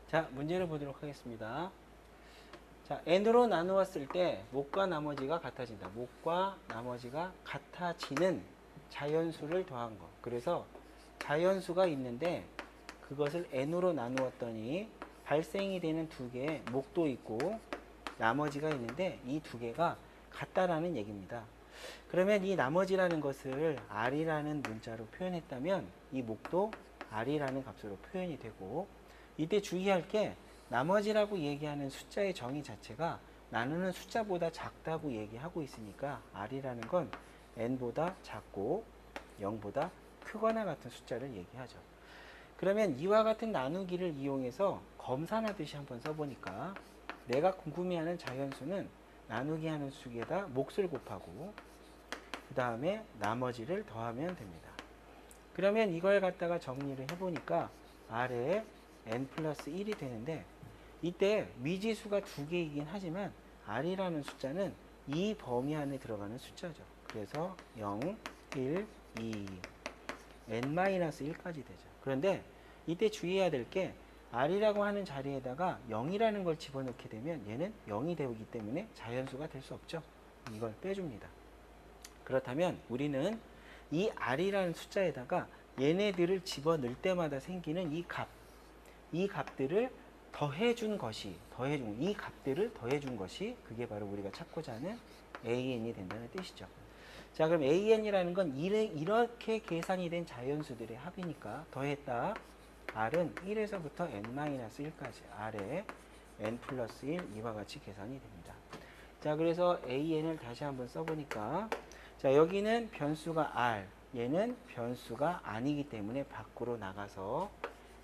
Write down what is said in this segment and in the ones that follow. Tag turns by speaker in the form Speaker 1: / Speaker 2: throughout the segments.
Speaker 1: 자, 문제를 보도록 하겠습니다. 자, n으로 나누었을 때 목과 나머지가 같아진다. 목과 나머지가 같아지는 자연수를 더한 거. 그래서 자연수가 있는데 그것을 n으로 나누었더니 발생이 되는 두 개의 목도 있고 나머지가 있는데 이 두 개가 같다라는 얘기입니다. 그러면 이 나머지라는 것을 r이라는 문자로 표현했다면 이 목도 r이라는 값으로 표현이 되고, 이때 주의할 게 나머지라고 얘기하는 숫자의 정의 자체가 나누는 숫자보다 작다고 얘기하고 있으니까 r이라는 건 n보다 작고 0보다 크거나 같은 숫자를 얘기하죠. 그러면 이와 같은 나누기를 이용해서 검산하듯이 한번 써보니까 내가 궁금해하는 자연수는 나누기 하는 수에다 몫을 곱하고 그 다음에 나머지를 더하면 됩니다. 그러면 이걸 갖다가 정리를 해보니까 r에 n 플러스 1이 되는데, 이때 미지수가 두 개이긴 하지만 r이라는 숫자는 이 범위 안에 들어가는 숫자죠. 그래서 0, 1, 2, n-1까지 되죠. 그런데 이때 주의해야 될 게 r이라고 하는 자리에다가 0이라는 걸 집어넣게 되면 얘는 0이 되기 때문에 자연수가 될 수 없죠. 이걸 빼줍니다. 그렇다면 우리는 이 r이라는 숫자에다가 얘네들을 집어넣을 때마다 생기는 이 값들을 더해준 것이, 이 값들을 더해준 것이 그게 바로 우리가 찾고자 하는 an이 된다는 뜻이죠. 자, 그럼 an이라는 건 이렇게 계산이 된 자연수들의 합이니까 더했다. r은 1에서부터 n-1까지 r에 n 플러스 1 이와 같이 계산이 됩니다. 자, 그래서 an을 다시 한번 써보니까, 자, 여기는 변수가 r, 얘는 변수가 아니기 때문에 밖으로 나가서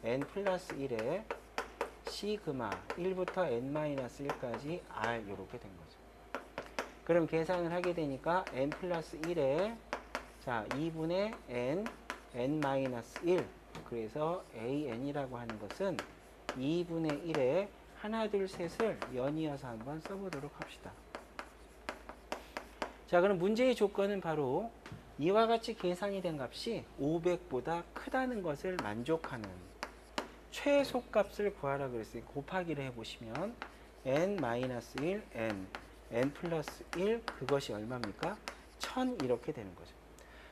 Speaker 1: n 플러스 1에 시그마 1부터 n-1까지 r 이렇게 된 거죠. 그럼 계산을 하게 되니까 n 플러스 1에 자 2분의 n-1 그래서 an이라고 하는 것은 2분의 1에 하나 둘 셋을 연이어서 한번 써보도록 합시다. 자, 그럼 문제의 조건은 바로 이와 같이 계산이 된 값이 500보다 크다는 것을 만족하는 최소값을 구하라 그랬으니 곱하기를 해보시면 n-1, n 플러스 1 그것이 얼마입니까? 1000 이렇게 되는 거죠.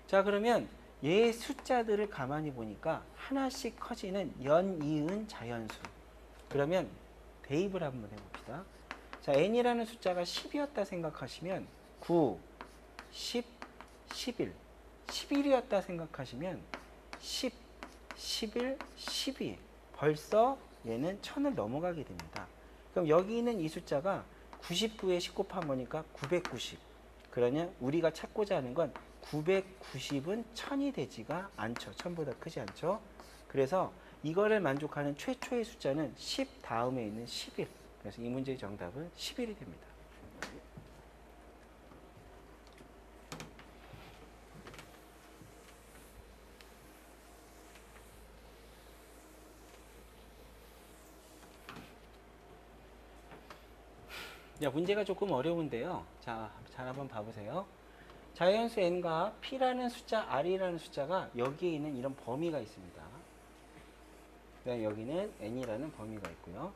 Speaker 1: 자, 그러면 얘 숫자들을 가만히 보니까 하나씩 커지는 연이은 자연수. 그러면 대입을 한번 해봅시다. 자, n이라는 숫자가 10이었다 생각하시면 9, 10, 11, 11이었다 생각하시면 10, 11, 12 벌써 얘는 1000을 넘어가게 됩니다. 그럼 여기 있는 이 숫자가 99에 10 곱하면 990. 그러냐 우리가 찾고자 하는 건 990은 1000이 되지가 않죠. 1000보다 크지 않죠. 그래서 이거를 만족하는 최초의 숫자는 10 다음에 있는 11. 그래서 이 문제의 정답은 11이 됩니다. 자, 문제가 조금 어려운데요. 자, 잘 한번 봐보세요. 자연수 n과 p라는 숫자, r이라는 숫자가 여기에 있는 이런 범위가 있습니다. 여기는 n이라는 범위가 있고요.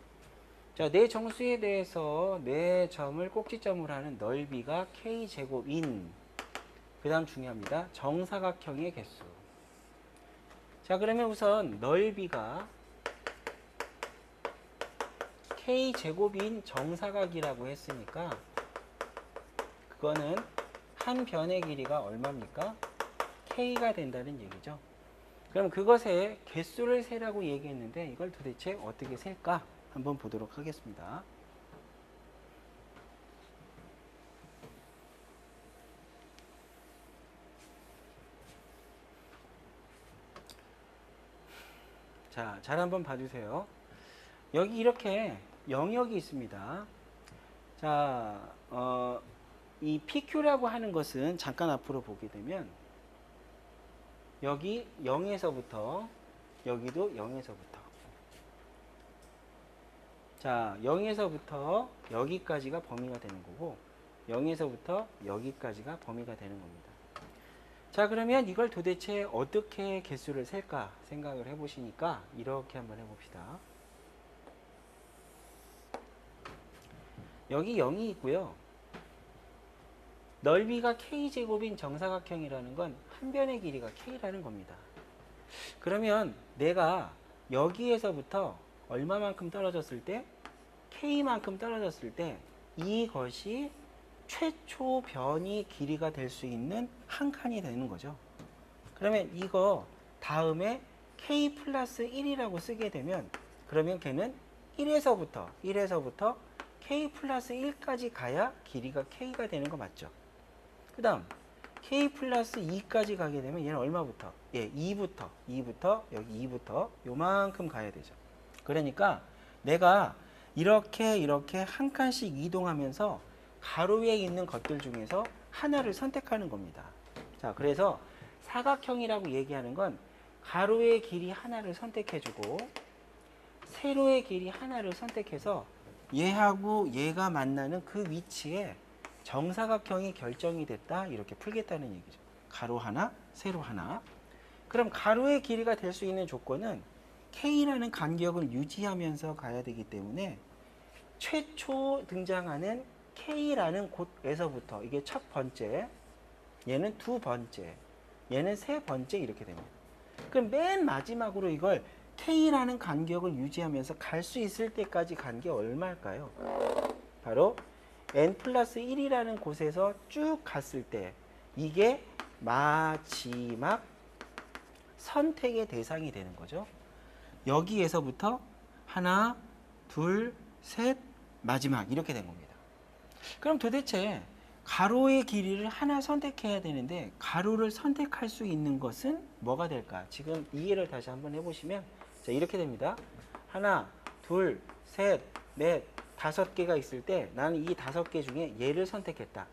Speaker 1: 자, 내 정수에 대해서 내 점을 꼭지점으로 하는 넓이가 k제곱인, 그 다음 중요합니다. 정사각형의 개수. 자, 그러면 우선 넓이가 k제곱인 정사각이라고 했으니까 그거는 한 변의 길이가 얼마입니까? k가 된다는 얘기죠. 그럼 그것의 개수를 세라고 얘기했는데 이걸 도대체 어떻게 셀까? 한번 보도록 하겠습니다. 자, 잘 한번 봐주세요. 여기 이렇게 영역이 있습니다. 자, 이 PQ라고 하는 것은 잠깐 앞으로 보게 되면 여기 0에서부터 여기도 0에서부터 자 0에서부터 여기까지가 범위가 되는 거고 0에서부터 여기까지가 범위가 되는 겁니다. 자, 그러면 이걸 도대체 어떻게 개수를 셀까 생각을 해보시니까 이렇게 한번 해봅시다. 여기 0이 있고요. 넓이가 k제곱인 정사각형이라는 건 한 변의 길이가 k라는 겁니다. 그러면 내가 여기에서부터 얼마만큼 떨어졌을 때, k만큼 떨어졌을 때 이것이 최초 변이 길이가 될 수 있는 한 칸이 되는 거죠. 그러면 이거 다음에 k 플러스 1이라고 쓰게 되면, 그러면 걔는 1에서부터 k 플러스 1까지 가야 길이가 k가 되는 거 맞죠? 그 다음 k 플러스 2까지 가게 되면 얘는 얼마부터? 예, 2부터 여기 2부터 요만큼 가야 되죠. 그러니까 내가 이렇게 한 칸씩 이동하면서 가로에 있는 것들 중에서 하나를 선택하는 겁니다. 자, 그래서 사각형이라고 얘기하는 건 가로의 길이 하나를 선택해주고 세로의 길이 하나를 선택해서 얘하고 얘가 만나는 그 위치에 정사각형이 결정이 됐다, 이렇게 풀겠다는 얘기죠. 가로 하나, 세로 하나. 그럼 가로의 길이가 될 수 있는 조건은 K라는 간격을 유지하면서 가야 되기 때문에 최초 등장하는 K라는 곳에서부터, 이게 첫 번째, 얘는 두 번째, 얘는 세 번째, 이렇게 됩니다. 그럼 맨 마지막으로 이걸 K라는 간격을 유지하면서 갈 수 있을 때까지 간 게 얼마일까요? 바로 n 플러스 1이라는 곳에서 쭉 갔을 때 이게 마지막 선택의 대상이 되는 거죠. 여기에서부터 하나, 둘, 셋, 마지막, 이렇게 된 겁니다. 그럼 도대체 가로의 길이를 하나 선택해야 되는데 가로를 선택할 수 있는 것은 뭐가 될까? 지금 이해를 다시 한번 해보시면, 자, 이렇게 됩니다. 하나, 둘, 셋, 넷, 다섯 개가 있을 때 나는 이 다섯 개 중에 얘를 선택했다.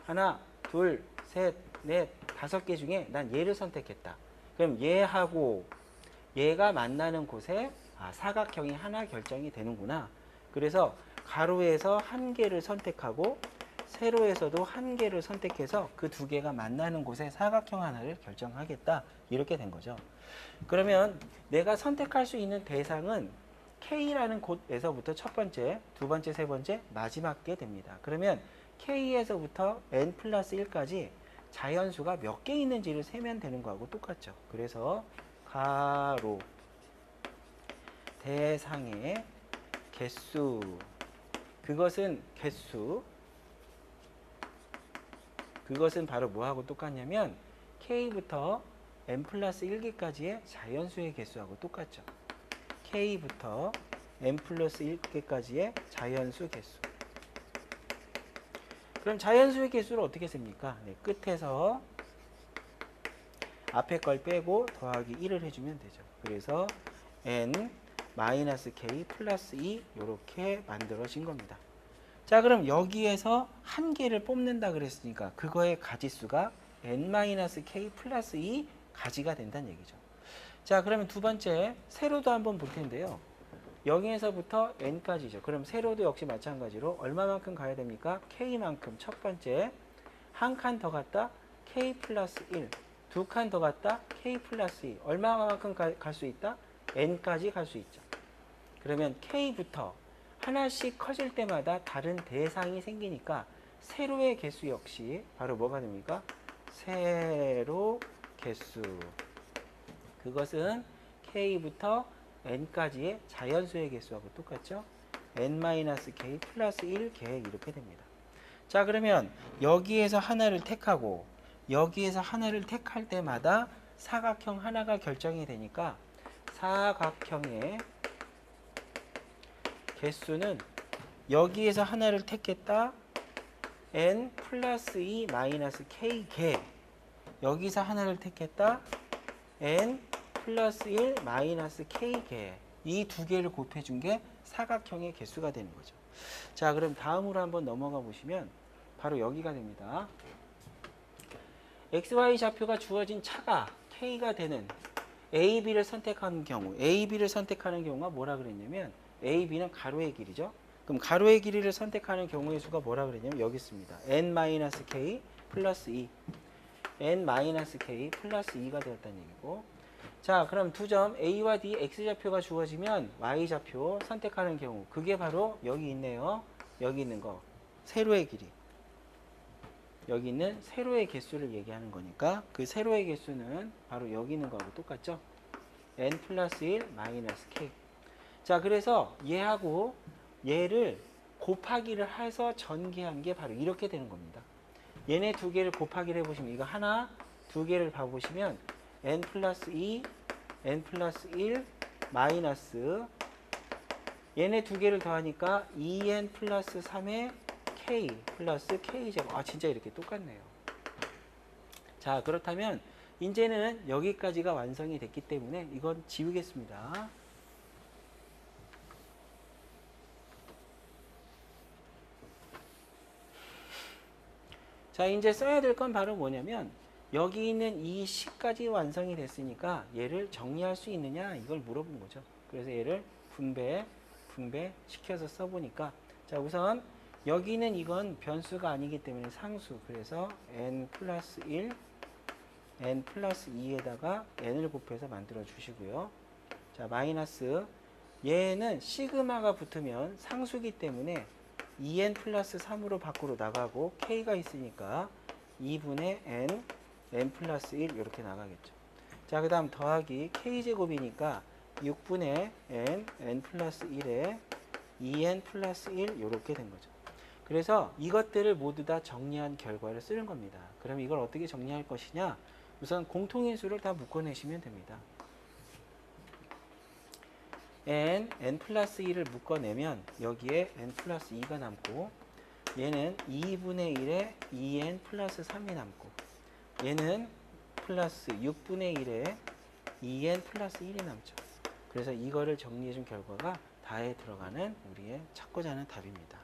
Speaker 1: 하나, 둘, 셋, 넷, 다섯 개 중에 난 얘를 선택했다. 그럼 얘하고 얘가 만나는 곳에 사각형이 하나 결정이 되는구나. 그래서 가로에서 한 개를 선택하고 세로에서도 한 개를 선택해서 그 두 개가 만나는 곳에 사각형 하나를 결정하겠다, 이렇게 된 거죠. 그러면 내가 선택할 수 있는 대상은 K라는 곳에서부터 첫 번째, 두 번째, 세 번째, 마지막 게 됩니다. 그러면 K에서부터 n 플러스 1까지 자연수가 몇 개 있는지를 세면 되는 거하고 똑같죠. 그래서 가로 대상의 개수, 그것은 개수, 그것은 바로 뭐하고 똑같냐면 K부터 n 플러스 1개까지의 자연수의 개수하고 똑같죠. K부터 n 플러스 1개까지의 자연수 개수. 그럼 자연수의 개수를 어떻게 셉니까? 네, 끝에서 앞에 걸 빼고 더하기 1을 해주면 되죠. 그래서 n 마이너스 k 플러스 2 이렇게 만들어진 겁니다. 자, 그럼 여기에서 한 개를 뽑는다 그랬으니까 그거의 가지수가 n 마이너스 k 플러스 2 가지가 된다는 얘기죠. 자, 그러면 두 번째 세로도 한번 볼 텐데요. 0에서부터 n까지죠. 그럼 세로도 역시 마찬가지로 얼마만큼 가야 됩니까? k만큼. 첫 번째 한 칸 더 갔다 k 플러스 1, 두 칸 더 갔다 k 플러스 2. 얼마만큼 갈 수 있다? n까지 갈 수 있죠. 그러면 k부터 하나씩 커질 때마다 다른 대상이 생기니까 세로의 개수 역시 바로 뭐가 됩니까? 세로 개수. 그것은 k부터 n까지의 자연수의 개수하고 똑같죠? n-k 플러스 1개, 이렇게 됩니다. 자, 그러면 여기에서 하나를 택하고 여기에서 하나를 택할 때마다 사각형 하나가 결정이 되니까 사각형의 개수는 여기에서 하나를 택했다 n 플러스 2 마이너스 k개, 여기서 하나를 택했다 n 플러스 1 마이너스 k개, 이 두 개를 곱해준 게 사각형의 개수가 되는 거죠. 자, 그럼 다음으로 한번 넘어가 보시면 바로 여기가 됩니다. XY 좌표가 주어진 차가 K가 되는 A, B를 선택하는 경우, A, B를 선택하는 경우가 뭐라 그랬냐면 A, B는 가로의 길이죠. 그럼 가로의 길이를 선택하는 경우의 수가 뭐라 그랬냐면 여기 있습니다. n-k 플러스 2, n-k 플러스 2가 되었다는 얘기고, 자, 그럼 두 점 A와 D X좌표가 주어지면 Y좌표 선택하는 경우, 그게 바로 여기 있네요. 여기 있는 거 세로의 길이, 여기 있는 세로의 개수를 얘기하는 거니까 그 세로의 개수는 바로 여기 있는 거하고 똑같죠? n 플러스 1 마이너스 k. 자, 그래서 얘하고 얘를 곱하기를 해서 전개한 게 바로 이렇게 되는 겁니다. 얘네 두 개를 곱하기를 해보시면 이거 하나, 두 개를 봐보시면 n 플러스 2, n 플러스 1 마이너스 얘네 두 개를 더하니까 2n 플러스 3의 k 플러스 k제곱. 아, 진짜 이렇게 똑같네요. 자, 그렇다면 이제는 여기까지가 완성이 됐기 때문에 이건 지우겠습니다. 자, 이제 써야 될 건 바로 뭐냐면 여기 있는 이 식까지 완성이 됐으니까 얘를 정리할 수 있느냐 이걸 물어본 거죠. 그래서 얘를 분배시켜서 써보니까 자, 우선 여기는 이건 변수가 아니기 때문에 상수. 그래서 n 플러스 1, n 플러스 2에다가 n을 곱해서 만들어 주시고요. 자, 마이너스 얘는 시그마가 붙으면 상수기 때문에 2n 플러스 3으로 밖으로 나가고 k가 있으니까 2분의 n 플러스 1 이렇게 나가겠죠. 자, 그 다음 더하기 k제곱이니까 6분의 n 플러스 1에 2n 플러스 1 이렇게 된 거죠. 그래서 이것들을 모두 다 정리한 결과를 쓰는 겁니다. 그럼 이걸 어떻게 정리할 것이냐? 우선 공통인수를 다 묶어내시면 됩니다. n 플러스 1을 묶어내면 여기에 n 플러스 2가 남고 얘는 2분의 1에 2n 플러스 3이 남고 얘는 플러스 6분의 1에 2n 플러스 1이 남죠. 그래서 이거를 정리해 준 결과가 다에 들어가는 우리의 찾고자 하는 답입니다.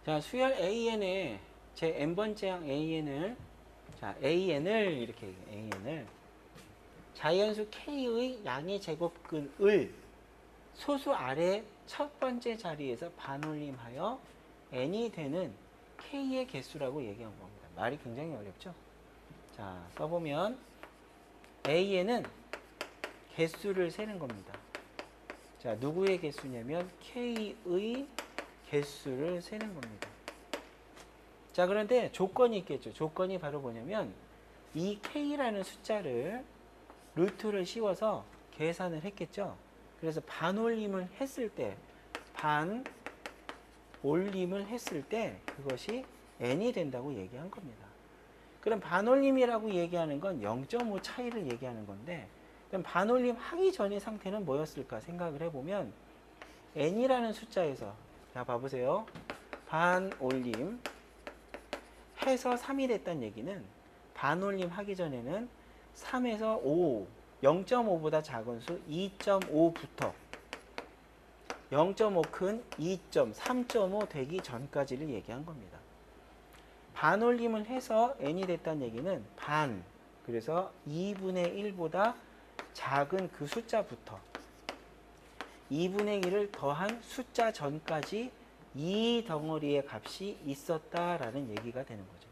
Speaker 1: 자, 수열 AN에 제 n번째 항 AN을 이렇게 AN을 자연수 K의 양의 제곱근을 소수 아래 첫 번째 자리에서 반올림하여 n이 되는 K의 개수라고 얘기한 겁니다. 말이 굉장히 어렵죠? 자, 써보면 AN은 개수를 세는 겁니다. 자, 누구의 개수냐면 K의 개수를 세는 겁니다. 자, 그런데 조건이 있겠죠. 조건이 바로 뭐냐면 이 K라는 숫자를 루트를 씌워서 계산을 했겠죠. 그래서 반올림을 했을 때 그것이 n이 된다고 얘기한 겁니다. 그럼 반올림이라고 얘기하는 건 0.5 차이를 얘기하는 건데 그럼 반올림 하기 전의 상태는 뭐였을까 생각을 해보면 n이라는 숫자에서 자, 봐보세요. 반올림 해서 3이 됐다는 얘기는 반올림 하기 전에는 3에서 5, 0.5보다 작은 수 2.5부터 0.5 큰 2점, 3.5 되기 전까지를 얘기한 겁니다. 반올림을 해서 n이 됐다는 얘기는 반, 그래서 2분의 1보다 작은 그 숫자부터 2분의 1을 더한 숫자 전까지 이 덩어리의 값이 있었다라는 얘기가 되는 거죠.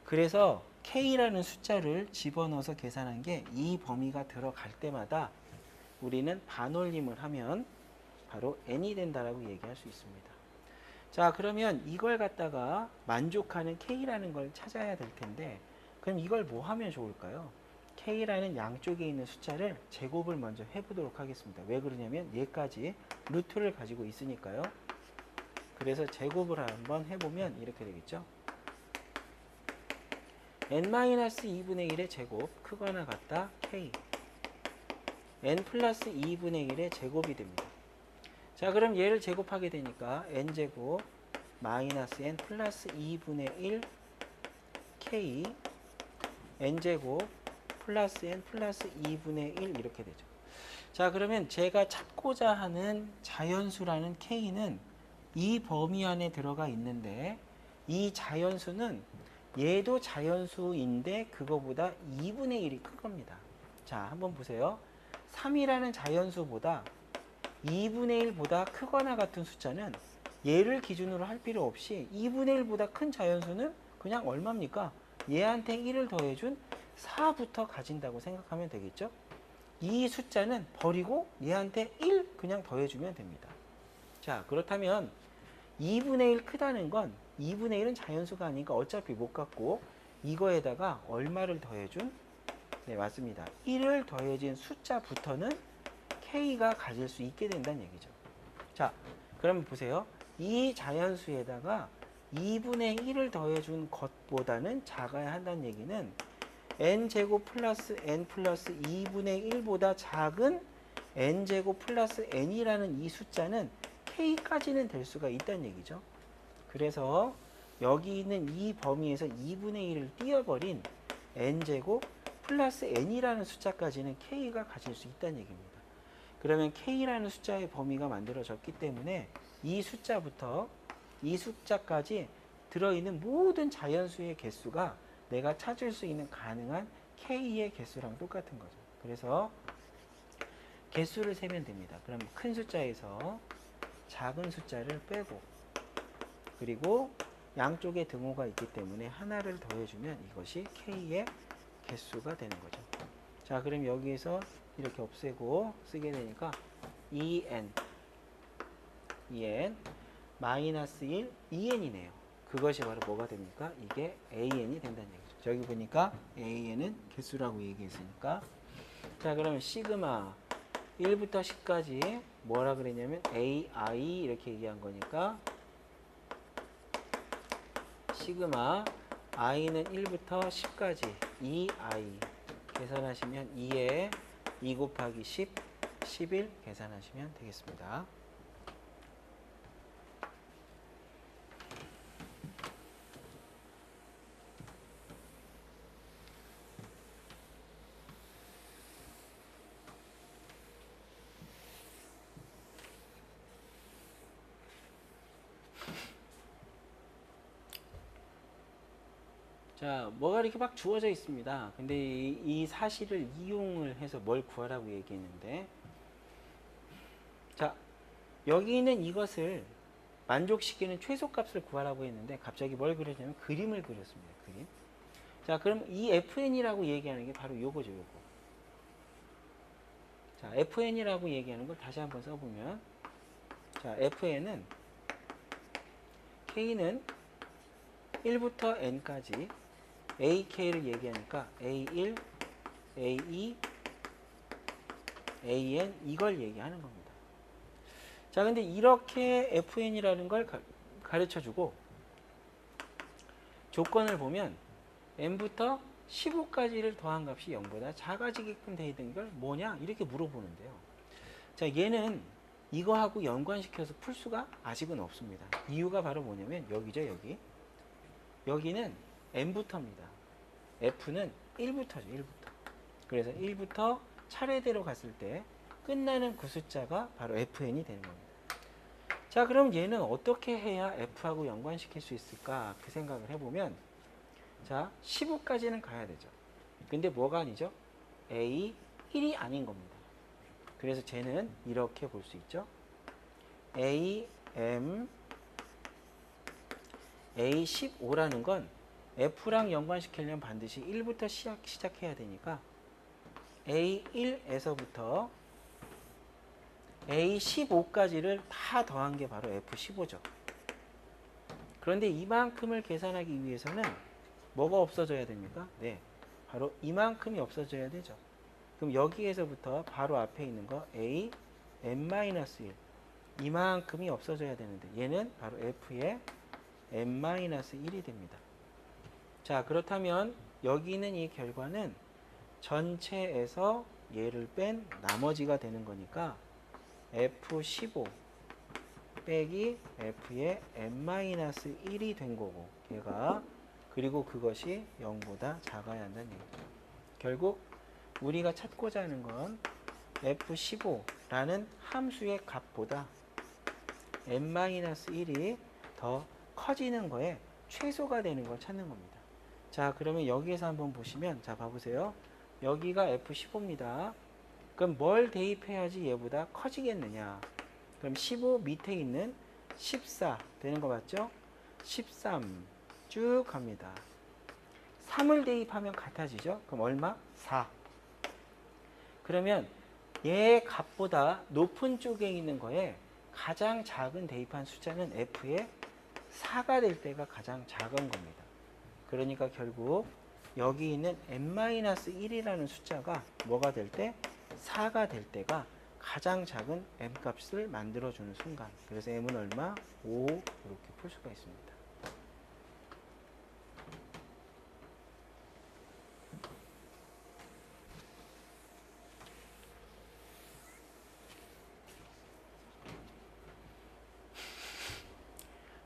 Speaker 1: 그래서 K라는 숫자를 집어넣어서 계산한 게 이 범위가 들어갈 때마다 우리는 반올림을 하면 바로 n이 된다라고 얘기할 수 있습니다. 자, 그러면 이걸 갖다가 만족하는 K라는 걸 찾아야 될 텐데 그럼 이걸 뭐 하면 좋을까요? K라는 양쪽에 있는 숫자를 제곱을 먼저 해보도록 하겠습니다. 왜 그러냐면 얘까지 루트를 가지고 있으니까요. 그래서 제곱을 한번 해보면 이렇게 되겠죠. n-2분의 1의 제곱 크거나 같다 K n 플러스 2분의 1의 제곱이 됩니다. 자, 그럼 얘를 제곱하게 되니까 n제곱 마이너스 n 플러스 2분의 1 K n제곱 플러스 n 플러스 2분의 1 이렇게 되죠. 자, 그러면 제가 찾고자 하는 자연수라는 K는 이 범위 안에 들어가 있는데 이 자연수는 얘도 자연수인데 그거보다 2분의 1이 큰 겁니다. 자, 한번 보세요. 3이라는 자연수보다 2분의 1보다 크거나 같은 숫자는 얘를 기준으로 할 필요 없이 2분의 1보다 큰 자연수는 그냥 얼마입니까? 얘한테 1을 더해준 4부터 가진다고 생각하면 되겠죠? 이 숫자는 버리고 얘한테 1 그냥 더해주면 됩니다. 자, 그렇다면 2분의 1 크다는 건 2분의 1은 자연수가 아니니까 어차피 못 갖고 이거에다가 얼마를 더해준? 네, 맞습니다. 1을 더해진 숫자부터는 K가 가질 수 있게 된다는 얘기죠. 자, 그러면 보세요. 이 자연수에다가 2분의 1을 더해준 것보다는 작아야 한다는 얘기는 n제곱 플러스 n 플러스 2분의 1보다 작은 n제곱 플러스 n이라는 이 숫자는 k까지는 될 수가 있다는 얘기죠. 그래서 여기 있는 이 범위에서 2분의 1을 띄어버린 n제곱 플러스 n이라는 숫자까지는 k가 가질 수 있다는 얘기입니다. 그러면 k라는 숫자의 범위가 만들어졌기 때문에 이 숫자부터 이 숫자까지 들어있는 모든 자연수의 개수가 내가 찾을 수 있는 가능한 k의 개수랑 똑같은 거죠. 그래서 개수를 세면 됩니다. 그럼 큰 숫자에서 작은 숫자를 빼고 그리고 양쪽에 등호가 있기 때문에 하나를 더해주면 이것이 k의 개수가 되는 거죠. 자, 그럼 여기에서 이렇게 없애고 쓰게 되니까 2n 마이너스 1 2n이네요. 그것이 바로 뭐가 됩니까? 이게 an이 된다는 얘기죠. 저기 보니까 an은 개수라고 얘기했으니까. 자, 그러면 시그마 1부터 10까지 뭐라 그랬냐면 ai 이렇게 얘기한 거니까 시그마 i는 1부터 10까지 2i 계산하시면 2에 2 곱하기 10, 11 계산하시면 되겠습니다. 자, 뭐가 이렇게 막 주어져 있습니다. 근데 이 사실을 이용을 해서 뭘 구하라고 얘기했는데, 자, 여기 있는 이것을 만족시키는 최소값을 구하라고 했는데 갑자기 뭘 그렸냐면 그림을 그렸습니다. 그림. 자, 그럼 이 fn이라고 얘기하는 게 바로 요거죠, 요거. 자, fn이라고 얘기하는 걸 다시 한번 써보면, 자, fn은 k는 1부터 n까지 ak를 얘기하니까 a1, a2, an 이걸 얘기하는 겁니다. 자, 근데 이렇게 fn이라는 걸 가르쳐주고 조건을 보면 n부터 15까지를 더한 값이 0보다 작아지게끔 되어 있는 걸 뭐냐? 이렇게 물어보는데요. 자, 얘는 이거하고 연관시켜서 풀 수가 아직은 없습니다. 이유가 바로 뭐냐면 여기죠, 여기. 여기는 n부터입니다. f는 1부터죠, 1부터. 그래서 1부터 차례대로 갔을 때 끝나는 그 숫자가 바로 fn이 되는 겁니다. 자, 그럼 얘는 어떻게 해야 f하고 연관시킬 수 있을까? 그 생각을 해보면, 자, 15까지는 가야 되죠. 근데 뭐가 아니죠? a 1이 아닌 겁니다. 그래서 쟤는 이렇게 볼 수 있죠. A15라는 건 F랑 연관시키려면 반드시 1부터 시작해야 되니까 A1에서부터 A15까지를 다 더한 게 바로 F15죠. 그런데 이만큼을 계산하기 위해서는 뭐가 없어져야 됩니까? 네, 바로 이만큼이 없어져야 되죠. 그럼 여기에서부터 바로 앞에 있는 거 A n-1 이만큼이 없어져야 되는데 얘는 바로 F의 n-1이 됩니다. 자, 그렇다면 여기 있는 이 결과는 전체에서 얘를 뺀 나머지가 되는 거니까 F15 빼기 F의 n-1이 된 거고 얘가 그리고 그것이 0보다 작아야 한다는 얘기죠. 결국 우리가 찾고자 하는 건 F15라는 함수의 값보다 n-1이 더 커지는 거에 최소가 되는 걸 찾는 겁니다. 자, 그러면 여기에서 한번 보시면, 자, 봐보세요. 여기가 F15입니다. 그럼 뭘 대입해야지 얘보다 커지겠느냐? 그럼 15 밑에 있는 14 되는 거 맞죠? 13 쭉 갑니다. 3을 대입하면 같아지죠? 그럼 얼마? 4. 그러면 얘 값보다 높은 쪽에 있는 거에 가장 작은 대입한 숫자는 F의 4가 될 때가 가장 작은 겁니다. 그러니까 결국 여기 있는 n-1이라는 숫자가 뭐가 될 때? 4가 될 때가 가장 작은 m 값을 만들어주는 순간. 그래서 m은 얼마? 5 이렇게 풀 수가 있습니다.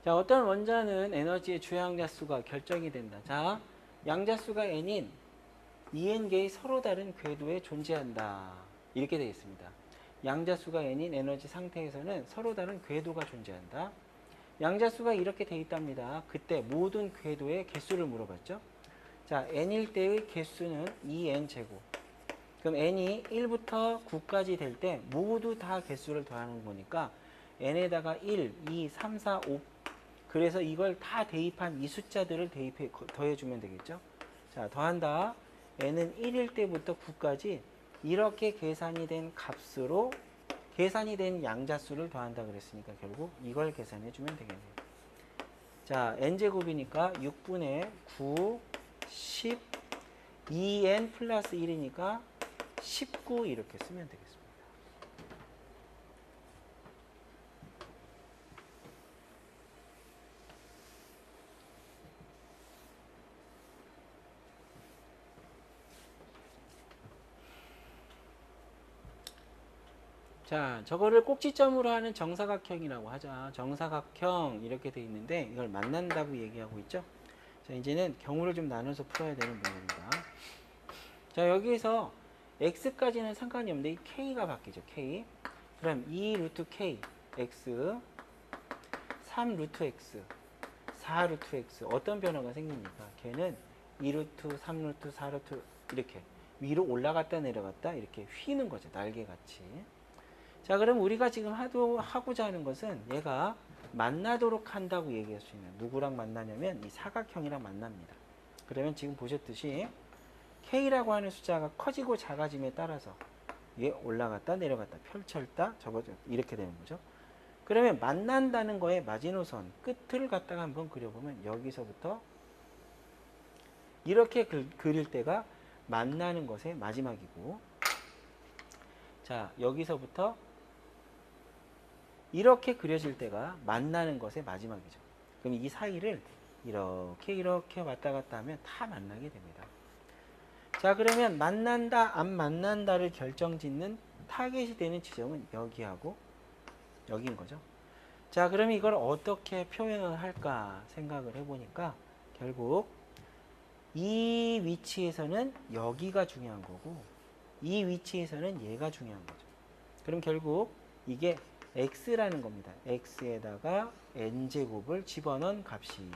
Speaker 1: 자, 어떤 원자는 에너지의 주양자수가 결정이 된다. 자, 양자수가 n인 2n개의 서로 다른 궤도에 존재한다. 이렇게 되어 있습니다. 양자수가 n인 에너지 상태에서는 서로 다른 궤도가 존재한다. 양자수가 이렇게 되어 있답니다. 그때 모든 궤도의 개수를 물어봤죠. 자, n일 때의 개수는 2n제곱. 그럼 n이 1부터 9까지 될 때 모두 다 개수를 더하는 거니까 n에다가 1, 2, 3, 4, 5. 그래서 이걸 다 대입한 이 숫자들을 더해주면 되겠죠. 자, 더한다. n은 1일 때부터 9까지 이렇게 계산이 된 값으로 계산이 된 양자수를 더한다 그랬으니까 결국 이걸 계산해 주면 되겠네요. 자, n제곱이니까 6분의 9, 10, 2n 플러스 1이니까 19 이렇게 쓰면 되겠습니다. 자, 저거를 꼭지점으로 하는 정사각형이라고 하자. 정사각형 이렇게 돼 있는데 이걸 만난다고 얘기하고 있죠. 자, 이제는 경우를 좀 나눠서 풀어야 되는 문제입니다. 자, 여기에서 x까지는 상관이 없는데 이 k가 바뀌죠. k. 그럼 2 루트 k x 3 루트 x 4 루트 x 어떤 변화가 생깁니까? 걔는 2 루트 3 루트 4 루트 이렇게 위로 올라갔다 내려갔다 이렇게 휘는 거죠. 날개같이. 자, 그럼 우리가 지금 하고자 하는 것은 얘가 만나도록 한다고 얘기할 수 있는, 누구랑 만나냐면 이 사각형이랑 만납니다. 그러면 지금 보셨듯이 K라고 하는 숫자가 커지고 작아짐에 따라서 얘 올라갔다 내려갔다 펼쳤다 접어졌다 이렇게 되는 거죠. 그러면 만난다는 거에 마지노선 끝을 갖다가 한번 그려보면 여기서부터 이렇게 그릴 때가 만나는 것의 마지막이고, 자, 여기서부터 이렇게 그려질 때가 만나는 것의 마지막이죠. 그럼 이 사이를 이렇게 왔다 갔다 하면 다 만나게 됩니다. 자, 그러면 만난다 안 만난다를 결정짓는 타겟이 되는 지점은 여기하고 여기인 거죠. 자, 그러면 이걸 어떻게 표현을 할까 생각을 해보니까 결국 이 위치에서는 여기가 중요한 거고 이 위치에서는 얘가 중요한 거죠. 그럼 결국 이게 x라는 겁니다. x에다가 n제곱을 집어넣은 값이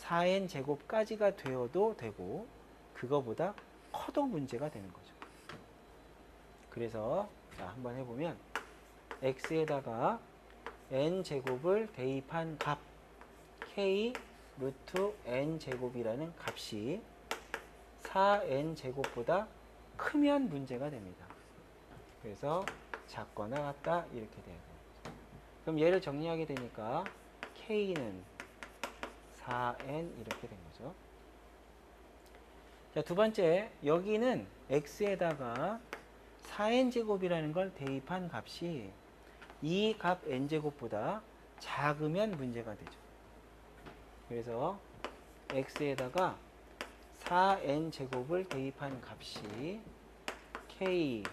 Speaker 1: 4n제곱까지가 되어도 되고 그거보다 커도 문제가 되는 거죠. 그래서 자, 한번 해보면 x에다가 n제곱을 대입한 값 k 루트 n제곱이라는 값이 4n제곱보다 크면 문제가 됩니다. 그래서 작거나 같다 이렇게 돼요. 그럼 얘를 정리하게 되니까 k는 4n 이렇게 된 거죠. 자, 두 번째, 여기는 x에다가 4n제곱이라는 걸 대입한 값이 이 값 n제곱보다 작으면 문제가 되죠. 그래서 x에다가 4n제곱을 대입한 값이 k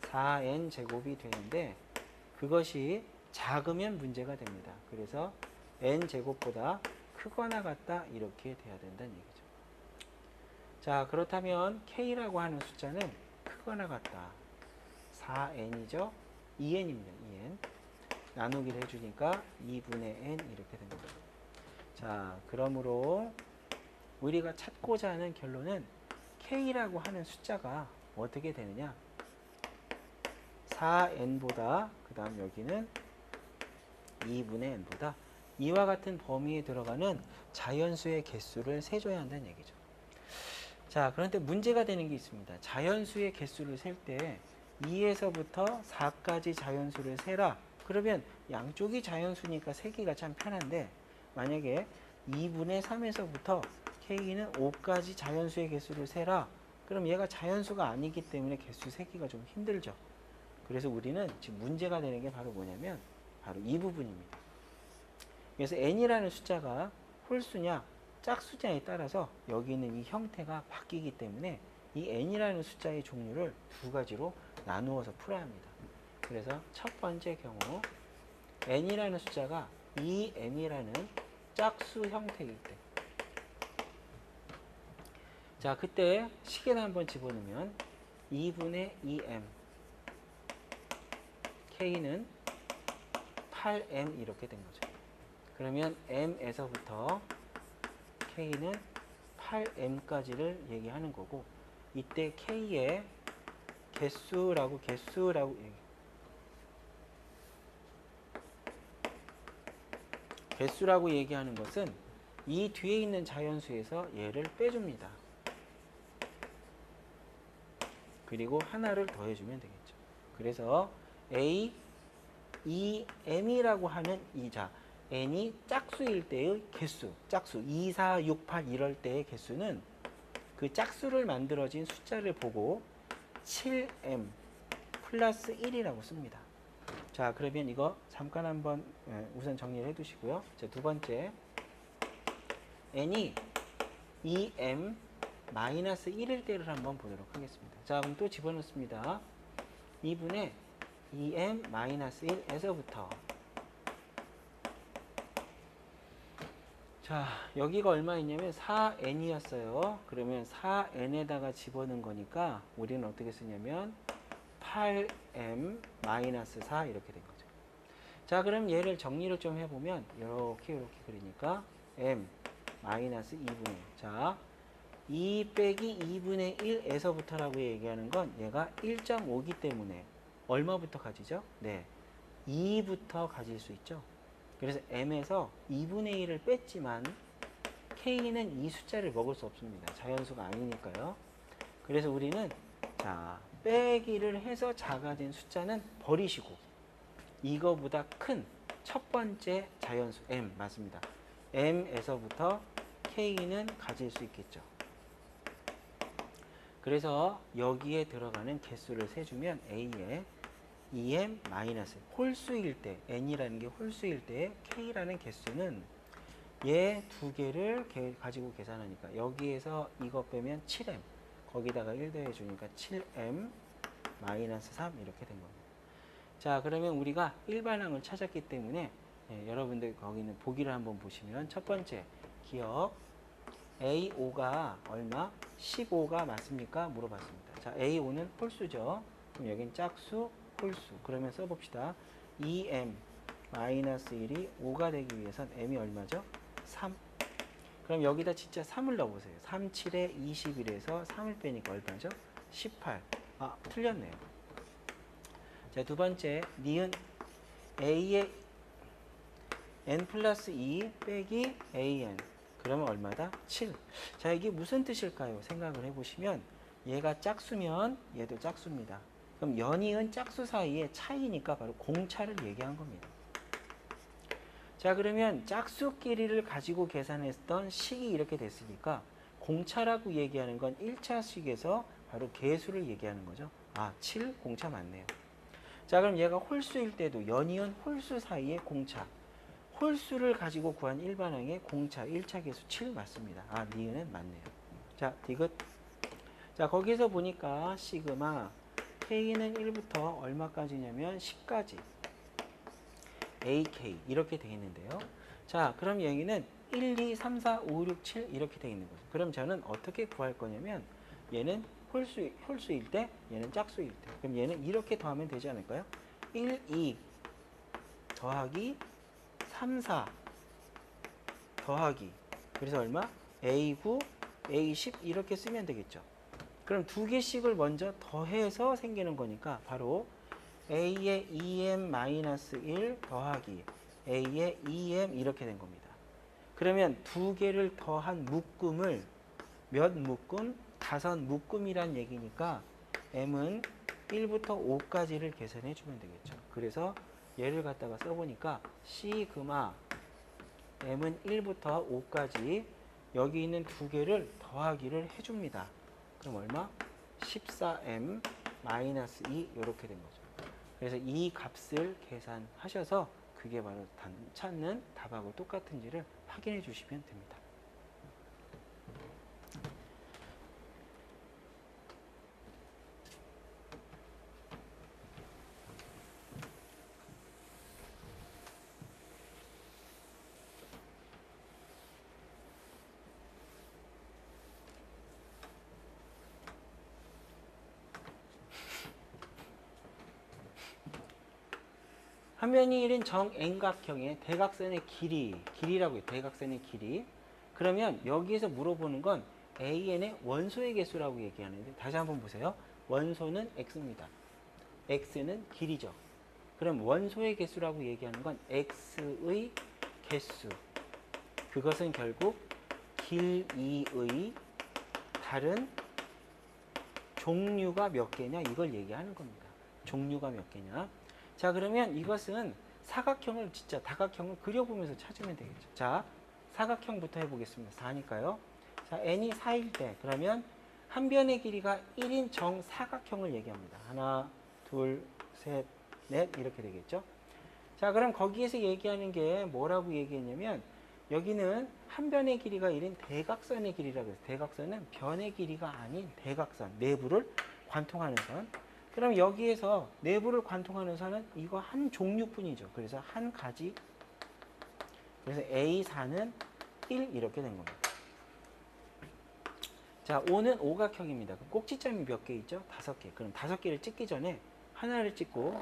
Speaker 1: 4n제곱이 되는데 그것이 작으면 문제가 됩니다. 그래서 n제곱보다 크거나 같다 이렇게 돼야 된다는 얘기죠. 자, 그렇다면 k라고 하는 숫자는 크거나 같다. 4n이죠. 2n입니다. 2n. 나누기를 해주니까 2분의 n 이렇게 됩니다. 자, 그러므로 우리가 찾고자 하는 결론은 k라고 하는 숫자가 어떻게 되느냐? 4n보다 그 다음 여기는 2분의 n보다 이와 같은 범위에 들어가는 자연수의 개수를 세줘야 한다는 얘기죠. 자, 그런데 문제가 되는 게 있습니다. 자연수의 개수를 셀 때 2에서부터 4까지 자연수를 세라. 그러면 양쪽이 자연수니까 세기가 참 편한데 만약에 2분의 3에서부터 k는 5까지 자연수의 개수를 세라. 그럼 얘가 자연수가 아니기 때문에 개수 세기가 좀 힘들죠. 그래서 우리는 지금 문제가 되는 게 바로 뭐냐면 바로 이 부분입니다. 그래서 n이라는 숫자가 홀수냐 짝수냐에 따라서 여기 있는 이 형태가 바뀌기 때문에 이 n이라는 숫자의 종류를 두 가지로 나누어서 풀어야 합니다. 그래서 첫 번째 경우 n이라는 숫자가 2m이라는 짝수 형태일 때, 자 그때 식에다 한번 집어넣으면 2분의 2m k는 8m 이렇게 된 거죠. 그러면 m에서부터 k는 8m까지를 얘기하는 거고, 이때 k의 개수라고 얘기하는 것은 이 뒤에 있는 자연수에서 얘를 빼줍니다. 그리고 하나를 더해주면 되겠죠. 그래서 a, 2m이라고 하는 이자 n이 짝수일 때의 개수, 짝수 2, 4, 6, 8 이럴 때의 개수는 그 짝수를 만들어진 숫자를 보고 7m 플러스 1이라고 씁니다. 자, 그러면 이거 잠깐 한번 우선 정리를 해두시고요. 자, 두 번째, n이 2m 마이너스 1일 때를 한번 보도록 하겠습니다. 자, 그럼 또 집어넣습니다. 2분의 2m 마이너스 1에서부터, 자, 여기가 얼마였냐면 4n이었어요. 그러면 4n에다가 집어넣은 거니까 우리는 어떻게 쓰냐면 8m 마이너스 4 이렇게 된 거죠. 자, 그럼 얘를 정리를 좀 해보면 이렇게 그리니까 m 마이너스 2분의 1. 자, 2 빼기 2분의 1에서부터라고 얘기하는 건 얘가 1.5기 때문에 얼마부터 가지죠? 네, 2부터 가질 수 있죠. 그래서 m에서 2분의 1을 뺐지만 k는 이 숫자를 먹을 수 없습니다. 자연수가 아니니까요. 그래서 우리는 자, 빼기를 해서 작아진 숫자는 버리시고 이거보다 큰 첫 번째 자연수 m 맞습니다. m에서부터 k는 가질 수 있겠죠. 그래서 여기에 들어가는 개수를 세주면 a에 2m 마이너스 홀수일 때, n이라는 게 홀수일 때 k라는 개수는 얘 두 개를 가지고 계산하니까 여기에서 이거 빼면 7m, 거기다가 1 더해 주니까 7m 마이너스 3 이렇게 된 겁니다. 자, 그러면 우리가 일반항을 찾았기 때문에 여러분들 거기는 보기를 한번 보시면 첫 번째 기억, A5가 얼마? 15가 맞습니까? 물어봤습니다. 자, A5는 홀수죠. 그럼 여긴 짝수, 홀수. 그러면 써봅시다. 2m 마이너스 1이 5가 되기 위해선 m이 얼마죠? 3. 그럼 여기다 진짜 3을 넣어보세요. 3, 7에 21에서 3을 빼니까 얼마죠? 18. 아, 틀렸네요. 자, 두 번째, 니은 a의 n 플러스 2 빼기 an. 그러면 얼마다? 7. 자, 이게 무슨 뜻일까요? 생각을 해보시면 얘가 짝수면 얘도 짝수입니다. 그럼 연이은 짝수 사이의 차이니까 바로 공차를 얘기한 겁니다. 자, 그러면 짝수끼리를 가지고 계산했던 식이 이렇게 됐으니까 공차라고 얘기하는 건 1차 식에서 바로 개수를 얘기하는 거죠. 아, 7 공차 맞네요. 자, 그럼 얘가 홀수일 때도 연이은 홀수 사이의 공차, 홀수를 가지고 구한 일반항의 공차 1차 개수 7 맞습니다. 아, 니은은 맞네요. 자, 디귿. 자, 거기서 보니까 시그마 k는 1부터 얼마까지냐면 10까지 ak 이렇게 되어 있는데요. 자, 그럼 여기는 1, 2, 3, 4, 5, 6, 7 이렇게 되어 있는 거죠. 그럼 저는 어떻게 구할 거냐면 얘는 홀수일 때, 얘는 짝수일 때. 그럼 얘는 이렇게 더하면 되지 않을까요? 1, 2 더하기 3, 4 더하기, 그래서 얼마? A9, A10 이렇게 쓰면 되겠죠. 그럼 두 개씩을 먼저 더해서 생기는 거니까 바로 A의 2m-1 더하기 A의 2m 이렇게 된 겁니다. 그러면 두 개를 더한 묶음을 몇 묶음? 5묶음이란 얘기니까 m은 1부터 5까지를 계산해 주면 되겠죠. 그래서 얘를 갖다가 써보니까 시그마 m은 1부터 5까지 여기 있는 두 개를 더하기를 해줍니다. 그럼 얼마? 14m-2 이렇게 된 거죠. 그래서 이 값을 계산하셔서 그게 바로 찾는 답하고 똑같은지를 확인해 주시면 됩니다. 한 변이 1인 정円각형의 대각선의 길이라고 해요. 대각선의 길이. 그러면 여기에서 물어보는 건 AN의 원소의 개수라고 얘기하는데 다시 한번 보세요. 원소는 x입니다. x는 길이죠. 그럼 원소의 개수라고 얘기하는 건 x의 개수. 그것은 결국 길이의 다른 종류가 몇 개냐 이걸 얘기하는 겁니다. 종류가 몇 개냐. 자, 그러면 이것은 사각형을 진짜 다각형을 그려보면서 찾으면 되겠죠. 자, 사각형부터 해보겠습니다. 4니까요. 자, n이 4일 때 그러면 한 변의 길이가 1인 정사각형을 얘기합니다. 하나, 둘, 셋, 넷 이렇게 되겠죠. 자, 그럼 거기에서 얘기하는 게 뭐라고 얘기했냐면 여기는 한 변의 길이가 1인 대각선의 길이라고 해서 대각선은 변의 길이가 아닌 대각선, 내부를 관통하는 선. 그럼 여기에서 내부를 관통하는 선은 이거 한 종류뿐이죠. 그래서 한 가지. 그래서 A4는 1 이렇게 된 겁니다. 자, O는 오각형입니다. 꼭지점이 몇 개 있죠? 5개. 그럼 5개를 찍기 전에 하나를 찍고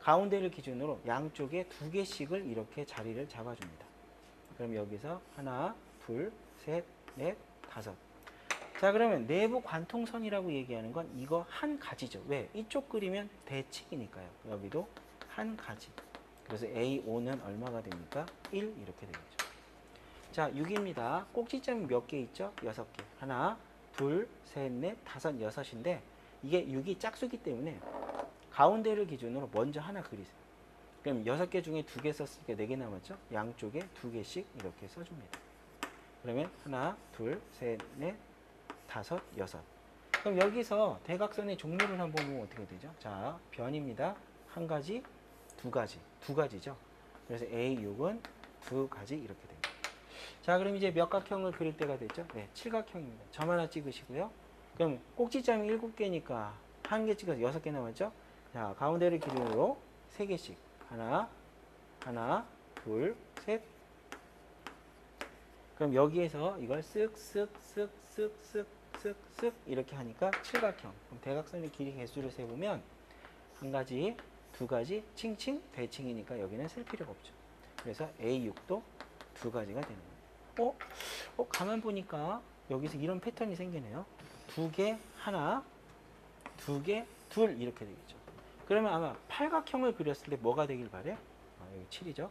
Speaker 1: 가운데를 기준으로 양쪽에 2개씩을 이렇게 자리를 잡아줍니다. 그럼 여기서 하나, 둘, 셋, 넷, 5. 자, 그러면 내부 관통선이라고 얘기하는 건 이거 한 가지죠. 왜? 이쪽 그리면 대칭이니까요. 여기도 한 가지. 그래서 A5는 얼마가 됩니까? 1 이렇게 되겠죠. 자, 6입니다. 꼭지점이 몇 개 있죠? 6개. 하나, 둘, 셋, 넷, 5, 6인데 이게 6이 짝수기 때문에 가운데를 기준으로 먼저 하나 그리세요. 그럼 6개 중에 2개 썼으니까 4개 남았죠? 양쪽에 2개씩 이렇게 써줍니다. 그러면 하나, 둘, 셋, 넷, 5, 6. 그럼 여기서 대각선의 종류를 한번 보면 어떻게 되죠? 자, 변입니다. 한 가지, 두 가지, 두 가지죠. 그래서 A6은 2가지 이렇게 됩니다. 자, 그럼 이제 몇 각형을 그릴 때가 됐죠? 네, 7각형입니다. 점 하나 찍으시고요. 그럼 꼭지점이 7개니까 한 개 찍어서 6개 남았죠? 자, 가운데를 기준으로 3개씩. 하나, 둘, 셋. 그럼 여기에서 이걸 쓱쓱 이렇게 하니까 7각형. 그럼 대각선의 길이 개수를 세보면 한 가지, 두 가지, 칭칭, 대칭이니까 여기는 쓸 필요가 없죠. 그래서 A6도 2가지가 되는 거예요. 가만 보니까 여기서 이런 패턴이 생기네요. 2개, 하나, 2개, 둘 이렇게 되겠죠. 그러면 아마 팔각형을 그렸을 때 뭐가 되길 바래요? 여기 7이죠.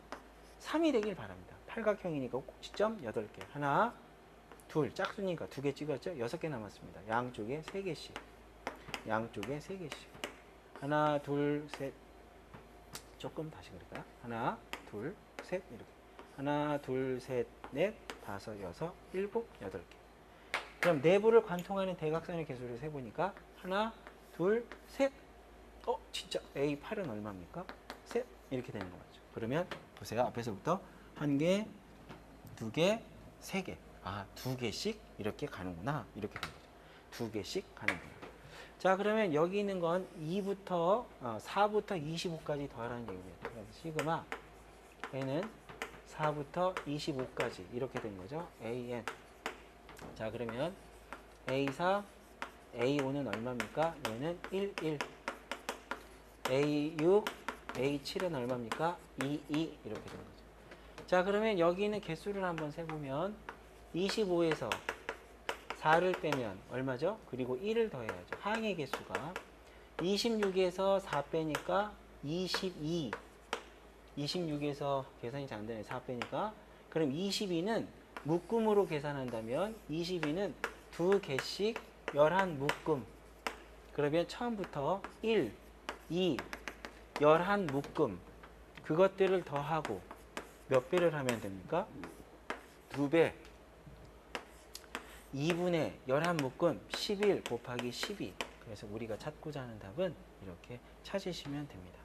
Speaker 1: 3이 되길 바랍니다. 팔각형이니까 꼭지점 8개. 하나, 둘, 짝수니까 2개 찍었죠? 6개 남았습니다. 양쪽에 3개씩. 양쪽에 3개씩. 하나, 둘, 셋. 조금 다시 그릴까요? 하나, 둘, 셋. 이렇게. 하나, 둘, 셋, 넷, 5, 6, 7, 8개. 그럼 내부를 관통하는 대각선의 개수를 세보니까 하나, 둘, 셋. 진짜 A8은 얼마입니까? 셋. 이렇게 되는 거 맞죠? 그러면 보세요. 앞에서부터 1개, 2개, 3개. 2개씩 이렇게 가는구나. 이렇게 되는 거죠. 2개씩 가는구나. 자, 그러면 여기 있는 건 4부터 25까지 더하라는 얘기입니다. 그래서 시그마 N은 4부터 25까지 이렇게 된 거죠. AN. 자, 그러면 A4, A5는 얼마입니까? 얘는 1, 1. A6, A7은 얼마입니까? 2, 2 이렇게 된 거죠. 자, 그러면 여기 있는 개수를 한번 세보면 25에서 4를 빼면 얼마죠? 그리고 1을 더해야죠. 항의 개수가 26에서 4 빼니까 22. 26에서 계산이 잘 안 되네. 4 빼니까. 그럼 22는 묶음으로 계산한다면 22는 두 개씩 11묶음. 그러면 처음부터 1, 2, 11묶음. 그것들을 더하고 몇 배를 하면 됩니까? 2배. 2분의 11묶음 11 곱하기 12. 그래서 우리가 찾고자 하는 답은 이렇게 찾으시면 됩니다.